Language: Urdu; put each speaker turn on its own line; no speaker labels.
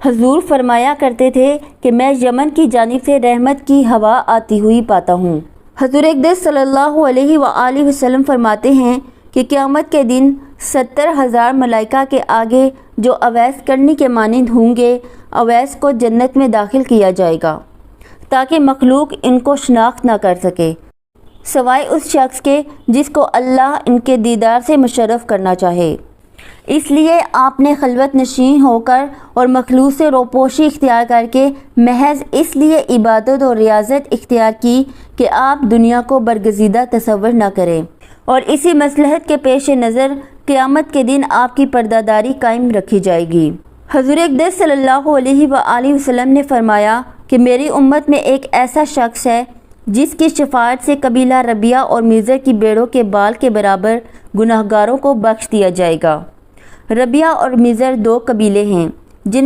حضور فرمایا کرتے تھے کہ میں یمن کی جانب سے رحمت کی ہوا آتی ہوئی پاتا ہوں۔ حضور اقدس صلی اللہ علیہ وآلہ وسلم فرماتے ہیں کہ قیامت کے دن 70,000 ملائکہ کے آگے جو اویس کرنی کے مانند ہوں گے، اویس کو جنت میں داخل کیا جائے گا تاکہ مخلوق ان کو شناخت نہ کر سکے سوائے اس شخص کے جس کو اللہ ان کے دیدار سے مشرف کرنا چاہے۔ اس لیے آپ نے خلوت نشین ہو کر اور مخلوق سے روپوشی اختیار کر کے محض اس لیے عبادت اور ریاضت اختیار کی کہ آپ دنیا کو برگزیدہ تصور نہ کریں، اور اسی مصلحت کے پیش نظر قیامت کے دن آپ کی پردہ داری قائم رکھی جائے گی۔ حضور اقدس صلی اللہ علیہ وآلہ وسلم نے فرمایا کہ میری امت میں ایک ایسا شخص ہے جس کی شفاعت سے قبیلہ ربیہ اور میزر کی بیڑوں کے بال کے برابر گناہگاروں کو بخش دیا جائے گا۔ ربیہ اور میزر 2 قبیلے ہیں جن میں